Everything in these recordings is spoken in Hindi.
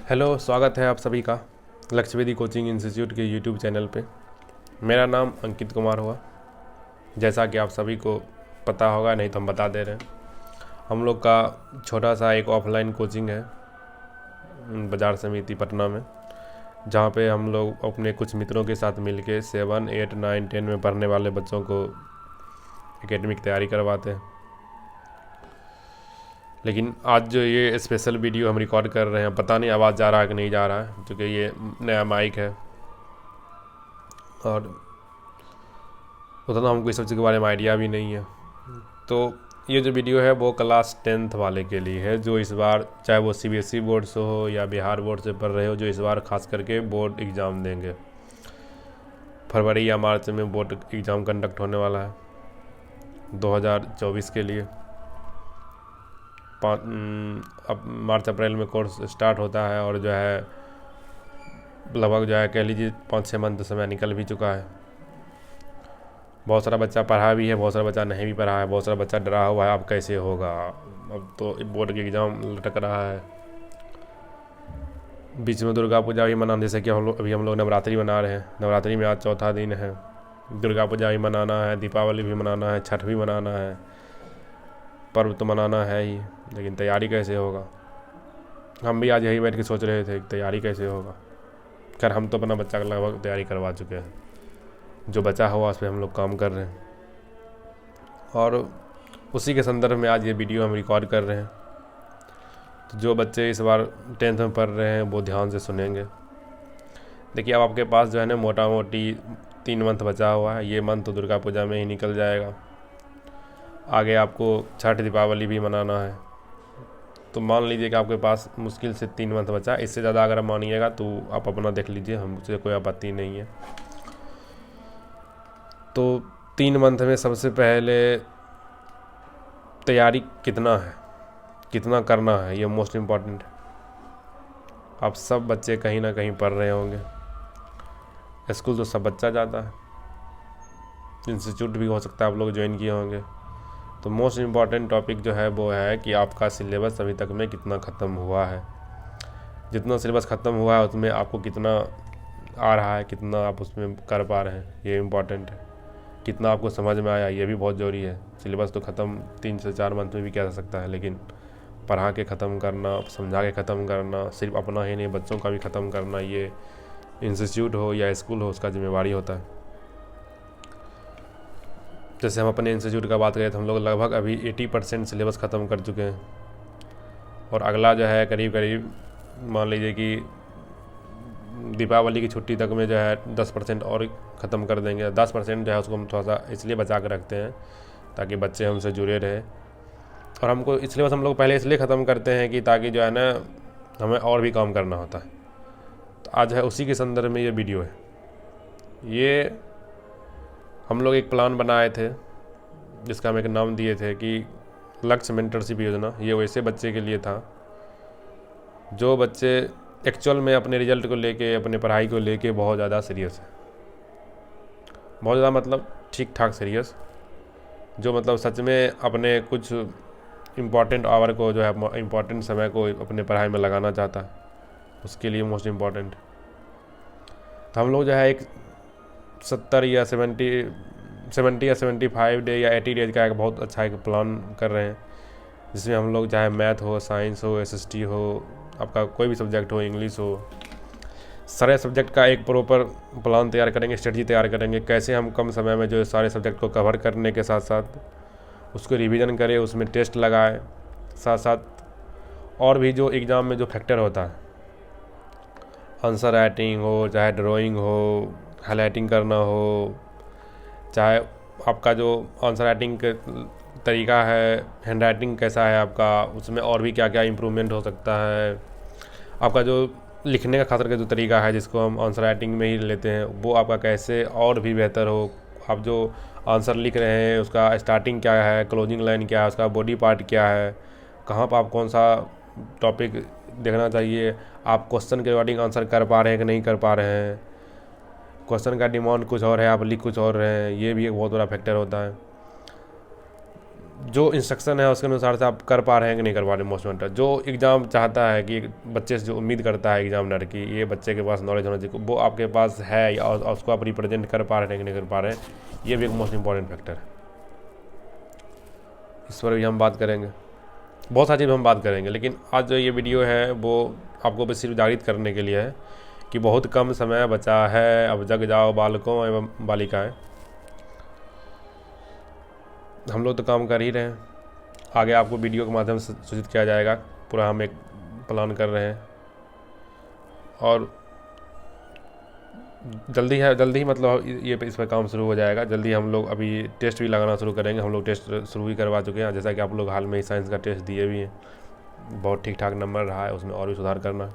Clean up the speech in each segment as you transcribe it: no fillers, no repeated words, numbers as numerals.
हेलो, स्वागत है आप सभी का लक्ष्यवेदी कोचिंग इंस्टीट्यूट के यूट्यूब चैनल पे। मेरा नाम अंकित कुमार हुआ। जैसा कि आप सभी को पता होगा, नहीं तो हम बता दे रहे हैं। हम लोग का छोटा सा एक ऑफलाइन कोचिंग है बाजार समिति पटना में, जहाँ पे हम लोग अपने कुछ मित्रों के साथ मिलके 7, 8, 9, 10 में पढ़ने वाले बच्चों को एकेडमिक तैयारी करवाते हैं। लेकिन आज जो ये स्पेशल वीडियो हम रिकॉर्ड कर रहे हैं, पता नहीं आवाज़ जा रहा है कि नहीं जा रहा है, क्योंकि ये नया माइक है और उतना हमको इस सब चीज़ के बारे में आइडिया भी नहीं है। तो ये जो वीडियो है वो क्लास 10th वाले के लिए है, जो इस बार चाहे वो CBSE बोर्ड से हो या बिहार बोर्ड से पढ़ रहे हो, जो इस बार खास करके बोर्ड एग्ज़ाम देंगे। फरवरी या मार्च में बोर्ड एग्ज़ाम कंडक्ट होने वाला है 2024 के लिए। अब मार्च अप्रैल में कोर्स स्टार्ट होता है और जो है लगभग जो है कह लीजिए 5-6 मंथ समय निकल भी चुका है। बहुत सारा बच्चा पढ़ा भी है, बहुत सारा बच्चा नहीं भी पढ़ा है, बहुत सारा बच्चा डरा हुआ है अब कैसे होगा। अब तो बोर्ड के एग्ज़ाम लटक रहा है। बीच में दुर्गा पूजा भी मनाना, जैसे कि हम लोग नवरात्रि मना रहे हैं। नवरात्रि में आज चौथा दिन है। दुर्गा पूजा भी मनाना है, दीपावली भी मनाना है, छठ भी मनाना है। पर्व तो मनाना है ही, लेकिन तैयारी कैसे होगा। हम भी आज यही बैठ के सोच रहे थे तैयारी कैसे होगा। खैर हम तो अपना बच्चा का लगभग तैयारी करवा चुके हैं, जो बचा हुआ उस पर हम लोग काम कर रहे हैं और उसी के संदर्भ में आज ये वीडियो हम रिकॉर्ड कर रहे हैं। तो जो बच्चे इस बार 10th में पढ़ रहे हैं वो ध्यान से सुनेंगे। देखिए, अब आपके पास जो है ना मोटा मोटी 3 मंथ बचा हुआ है। ये मंथ तो दुर्गा पूजा में ही निकल जाएगा। आगे आपको छठ दीपावली भी मनाना है। तो मान लीजिए कि आपके पास मुश्किल से 3 मंथ बचा। इससे ज़्यादा अगर मानिएगा तो आप अपना देख लीजिए, हमसे कोई आपत्ति नहीं है। तो 3 मंथ में सबसे पहले तैयारी कितना है, कितना करना है, ये मोस्ट इम्पॉर्टेंट है। आप सब बच्चे कहीं ना कहीं पढ़ रहे होंगे। स्कूल तो सब बच्चा जाता है, इंस्टीट्यूट भी हो सकता है आप लोग ज्वाइन किए होंगे। तो मोस्ट इम्पॉर्टेंट टॉपिक जो है वो है कि आपका सिलेबस अभी तक में कितना ख़त्म हुआ है। जितना सिलेबस ख़त्म हुआ है उसमें आपको कितना आ रहा है, कितना आप उसमें कर पा रहे हैं, ये इम्पॉर्टेंट है। कितना आपको समझ में आया, ये भी बहुत ज़रूरी है। सिलेबस तो ख़त्म 3 से 4 मंथ में भी किया जा सकता है, लेकिन पढ़ा के ख़त्म करना, समझा के ख़त्म करना, सिर्फ अपना ही नहीं बच्चों का भी ख़त्म करना, ये इंस्टीट्यूट हो या स्कूल हो उसका जिम्मेवारी होता है। जैसे हम अपने इंस्टीट्यूट का बात करें तो हम लोग लगभग अभी 80% सिलेबस ख़त्म कर चुके हैं और अगला जो है करीब करीब मान लीजिए कि दीपावली की छुट्टी तक में जो है 10% और ख़त्म कर देंगे। 10% जो है उसको हम थोड़ा सा इसलिए बचा कर रखते हैं ताकि बच्चे हमसे जुड़े रहे। और हमको इसलिए बस हम लोग पहले इसलिए ख़त्म करते हैं कि ताकि जो है ना हमें और भी काम करना होता है। तो आज है उसी के संदर्भ में ये वीडियो है। ये हम लोग एक प्लान बनाए थे जिसका हम एक नाम दिए थे कि लक्ष्य मेंटरशिप योजना। ये वैसे बच्चे के लिए था जो बच्चे एक्चुअल में अपने रिजल्ट को लेके, अपने पढ़ाई को लेके बहुत ज़्यादा सीरियस है। बहुत ज़्यादा मतलब ठीक ठाक सीरियस, जो मतलब सच में अपने कुछ इम्पॉर्टेंट आवर को जो है इम्पॉर्टेंट समय को अपने पढ़ाई में लगाना चाहता है, उसके लिए मोस्ट इम्पॉर्टेंट। तो हम लोग जो है एक 70 या 75 डे या 80 डेज का एक बहुत अच्छा एक प्लान कर रहे हैं, जिसमें हम लोग चाहे मैथ हो, साइंस हो, SST हो, आपका कोई भी सब्जेक्ट हो, इंग्लिश हो, सारे सब्जेक्ट का एक प्रॉपर प्लान तैयार करेंगे, स्ट्रेटजी तैयार करेंगे। कैसे हम कम समय में जो सारे सब्जेक्ट को कवर करने के साथ साथ उसको रिवीजन करें, उसमें टेस्ट लगाए, साथ साथ और भी जो एग्ज़ाम में जो फैक्टर होता है, आंसर राइटिंग हो, चाहे ड्राइंग हो, हाईलाइटिंग करना हो, चाहे आपका जो आंसर राइटिंग का तरीका है, हैंड राइटिंग कैसा है आपका, उसमें और भी क्या क्या इम्प्रूवमेंट हो सकता है। आपका जो लिखने का खास करके जो तरीका है, जिसको हम आंसर राइटिंग में ही लेते हैं, वो आपका कैसे और भी बेहतर हो। आप जो आंसर लिख रहे हैं उसका स्टार्टिंग क्या है, क्लोजिंग लाइन क्या है, उसका बॉडी पार्ट क्या है, कहाँ पर आप कौन सा टॉपिक देखना चाहिए, आप क्वेश्चन के रिगार्डिंग आंसर कर पा रहे हैं कि नहीं कर पा रहे हैं, क्वेश्चन का डिमांड कुछ और है, आप लिख कुछ और रहे हैं, ये भी एक बहुत बड़ा फैक्टर होता है। जो इंस्ट्रक्शन है उसके अनुसार से आप कर पा रहे हैं कि नहीं कर पा रहे हैं। मोस्ट इम्पोर्टेंट जो एग्ज़ाम चाहता है कि बच्चे से जो उम्मीद करता है एग्जामिनर की ये बच्चे के पास नॉलेज होना चाहिए, वो आपके पास है या उसको आप रिप्रेजेंट कर पा रहे हैं कि नहीं कर पा रहे हैं, ये भी एक मोस्ट इंपॉर्टेंट फैक्टर है। इस पर भी हम बात करेंगे, बहुत सारी चीज़ हम बात करेंगे, लेकिन आज जो ये वीडियो है वो आपको बस सिर्फ जागृत करने के लिए है कि बहुत कम समय बचा है, अब जग जाओ बालकों एवं बालिकाएँ। हम लोग तो काम कर ही रहे हैं, आगे आपको वीडियो के माध्यम से सूचित किया जाएगा। पूरा हम एक प्लान कर रहे हैं और जल्दी ही मतलब ये इस पर काम शुरू हो जाएगा। जल्दी हम लोग अभी टेस्ट भी लगाना शुरू करेंगे। हम लोग टेस्ट शुरू भी करवा चुके हैं, जैसा कि आप लोग हाल में ही साइंस का टेस्ट दिए भी हैं, बहुत ठीक ठाक नंबर रहा है, उसमें और भी सुधार करना है।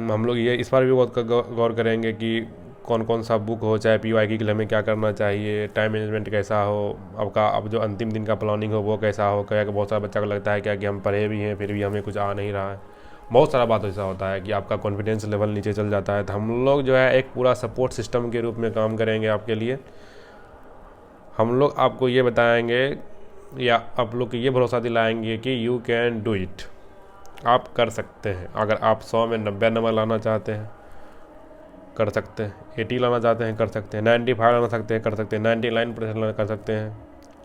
हम लोग ये इस बार भी बहुत गौर करेंगे कि कौन कौन सा बुक हो, चाहे PYQ के लिए हमें क्या करना चाहिए, टाइम मैनेजमेंट कैसा हो, अब जो अंतिम दिन का प्लानिंग हो वो कैसा हो। क्या कि बहुत सारा बच्चा को लगता है क्या कि हम पढ़े भी हैं फिर भी हमें कुछ आ नहीं रहा है। बहुत सारा बात ऐसा होता है कि आपका कॉन्फिडेंस लेवल नीचे चल जाता है। तो हम लोग जो है एक पूरा सपोर्ट सिस्टम के रूप में काम करेंगे आपके लिए। हम लोग आपको ये बताएंगे या आप लोग को ये भरोसा दिलाएंगे कि यू कैन डू इट, आप कर सकते हैं। अगर आप 100 में 90 नंबर लाना चाहते हैं कर सकते हैं, 80 लाना चाहते हैं कर सकते हैं, 95 लाना सकते हैं कर सकते हैं, 99% कर सकते हैं।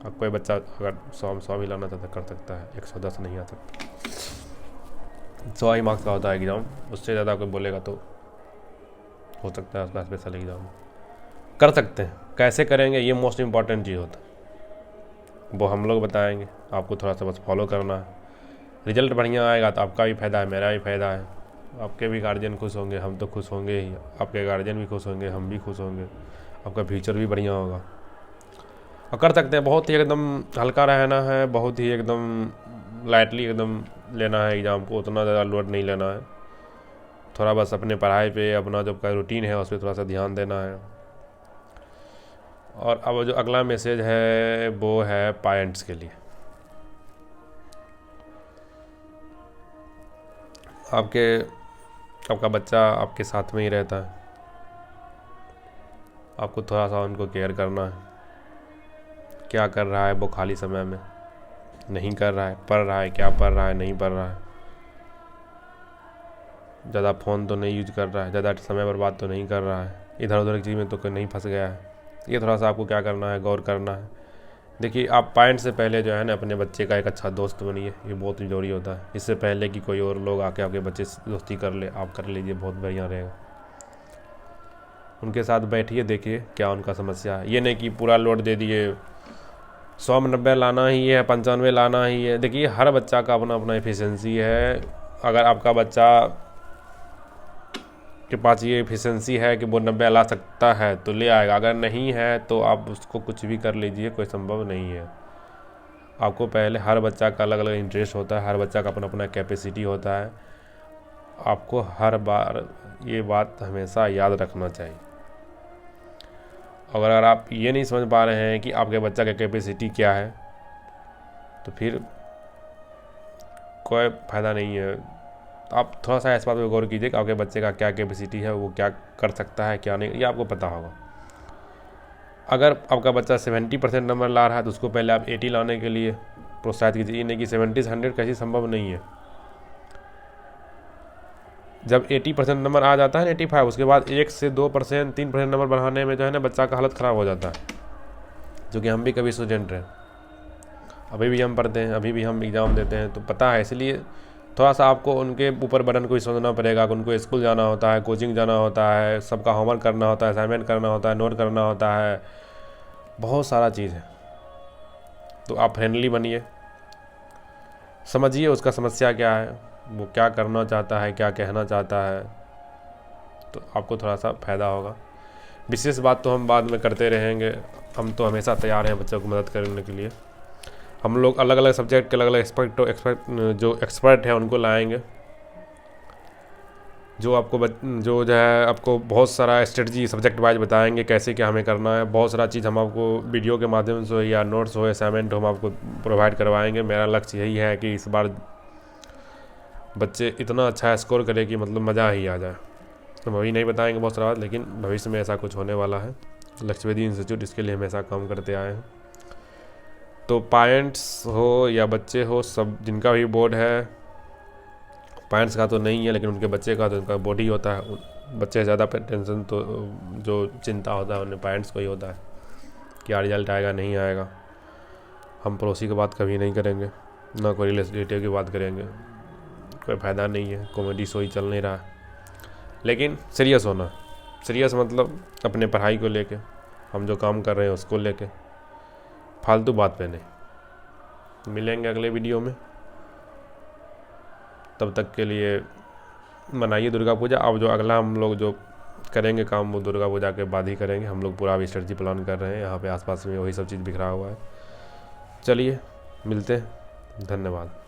अब कोई बच्चा अगर 100 में 100 भी लाना चाहता है कर सकता है, 110 नहीं आ सकता। 100 ही मार्क्स का होता है एग्ज़ाम, उससे ज़्यादा कोई बोलेगा तो हो सकता है उसका स्पेशल एग्ज़ाम। कर सकते हैं, कैसे करेंगे ये मोस्ट इम्पॉर्टेंट चीज़ होता है, वो हम लोग बताएंगे। आपको थोड़ा सा बस फॉलो करना है। रिजल्ट बढ़िया आएगा तो आपका भी फ़ायदा है, मेरा भी फ़ायदा है, आपके भी गार्जियन खुश होंगे, हम तो खुश होंगे ही, आपके गार्जियन भी खुश होंगे, हम भी खुश होंगे, आपका फ्यूचर भी बढ़िया होगा। और कर सकते हैं, बहुत ही एकदम हल्का रहना है, बहुत ही एकदम लाइटली एकदम लेना है एग्ज़ाम को, उतना ज़्यादा लोड नहीं लेना है। थोड़ा बस अपने पढ़ाई पे, अपना जो का रूटीन है उस पर थोड़ा सा ध्यान देना है। और अब जो अगला मैसेज है वो है पेरेंट्स के लिए। आपका बच्चा आपके साथ में ही रहता है, आपको थोड़ा सा उनको केयर करना है। क्या कर रहा है वो खाली समय में, नहीं कर रहा है, पढ़ रहा है, क्या पढ़ रहा है, नहीं पढ़ रहा है, ज़्यादा फ़ोन तो नहीं यूज कर रहा है, ज़्यादा समय बर्बाद तो नहीं कर रहा है, इधर उधर की चीज़ में तो कोई नहीं फंस गया है। ये थोड़ा सा आपको क्या करना है, गौर करना है। देखिए, आप पेरेंट्स से पहले जो है ना अपने बच्चे का एक अच्छा दोस्त बनिए, ये बहुत ज़रूरी होता है। इससे पहले कि कोई और लोग आके आपके बच्चे से दोस्ती कर ले, आप कर लीजिए, बहुत बढ़िया रहेगा। उनके साथ बैठिए, देखिए क्या उनका समस्या है। ये नहीं कि पूरा लोड दे दिए, 100 में 90 लाना ही है, 95 लाना ही है। देखिए, हर बच्चा का अपना अपना एफिशिएंसी है। अगर आपका बच्चा के पास ये एफिशिएंसी है कि वो 90 ला सकता है तो ले आएगा, अगर नहीं है तो आप उसको कुछ भी कर लीजिए, कोई संभव नहीं है। आपको पहले, हर बच्चा का अलग अलग इंटरेस्ट होता है, हर बच्चा का अपना अपना कैपेसिटी होता है। आपको हर बार ये बात हमेशा याद रखना चाहिए। अगर आप ये नहीं समझ पा रहे हैं कि आपके बच्चा का कैपेसिटी क्या है तो फिर कोई फ़ायदा नहीं है। आप थोड़ा सा इस बात पर गौर कीजिए कि आपके बच्चे का क्या कैपेसिटी है, वो क्या कर सकता है, क्या नहीं, ये आपको पता होगा। अगर आपका बच्चा 70% नंबर ला रहा है तो उसको पहले आप 80 लाने के लिए प्रोत्साहित कीजिए। ये नहीं कि 70 से 100 कैसी संभव नहीं है। जब 80% नंबर आ जाता है ना, 85, उसके बाद 1 से 2%, 3% नंबर बढ़ाने में जो है ना बच्चा का हालत ख़राब हो जाता है। जो कि हम भी कभी स्टूडेंट रहे, अभी भी हम पढ़ते हैं, अभी भी हम एग्ज़ाम देते हैं, तो पता है। इसलिए थोड़ा सा आपको उनके ऊपर बर्डन को समझना पड़ेगा। उनको स्कूल जाना होता है, कोचिंग जाना होता है, सबका होमवर्क करना होता है, असाइनमेंट करना होता है, नोट करना होता है, बहुत सारा चीज़ है। तो आप फ्रेंडली बनिए, समझिए उसका समस्या क्या है, वो क्या करना चाहता है, क्या कहना चाहता है, तो आपको थोड़ा सा फ़ायदा होगा। विशेष बात तो हम बाद में करते रहेंगे, हम तो हमेशा तैयार हैं बच्चों को मदद करने के लिए। हम लोग अलग अलग सब्जेक्ट के अलग अलग जो एक्सपर्ट हैं उनको लाएंगे, जो है आपको बहुत सारा स्ट्रेटजी सब्जेक्ट वाइज बताएंगे कैसे क्या हमें करना है। बहुत सारा चीज़ हम आपको वीडियो के माध्यम से या नोट्स हो, असाइनमेंट हो, हम आपको प्रोवाइड करवाएंगे। मेरा लक्ष्य यही है कि इस बार बच्चे इतना अच्छा स्कोर करें कि मतलब मज़ा ही आ जाए। हम अभी नहीं बताएंगे बहुत सारा बात, लेकिन भविष्य में ऐसा कुछ होने वाला है। लक्ष्यवेदी इंस्टीट्यूट इसके लिए हमेशा काम करते आए हैं। तो पेरेंट्स हो या बच्चे हो, सब जिनका भी बोर्ड है, पेरेंट्स का तो नहीं है लेकिन उनके बच्चे का तो उनका बोर्ड ही होता है। बच्चे ज़्यादा टेंशन तो जो चिंता होता है उन्हें पेरेंट्स को ही होता है, क्या रिजल्ट आएगा नहीं आएगा। हम पड़ोसी की बात कभी नहीं करेंगे, ना कोई रिलेटिव की बात करेंगे, कोई फ़ायदा नहीं है, कॉमेडी शो ही चल नहीं रहा है। लेकिन सीरियस होना, सीरियस मतलब अपने पढ़ाई को लेके, हम जो काम कर रहे हैं उसको लेके, फालतू बात पे नहीं। मिलेंगे अगले वीडियो में, तब तक के लिए मनाइए दुर्गा पूजा। अब जो अगला हम लोग जो करेंगे काम वो दुर्गा पूजा के बाद ही करेंगे। हम लोग पूरा स्ट्रेटजी प्लान कर रहे हैं, यहाँ पे आसपास में वही सब चीज़ बिखरा हुआ है। चलिए मिलते हैं, धन्यवाद।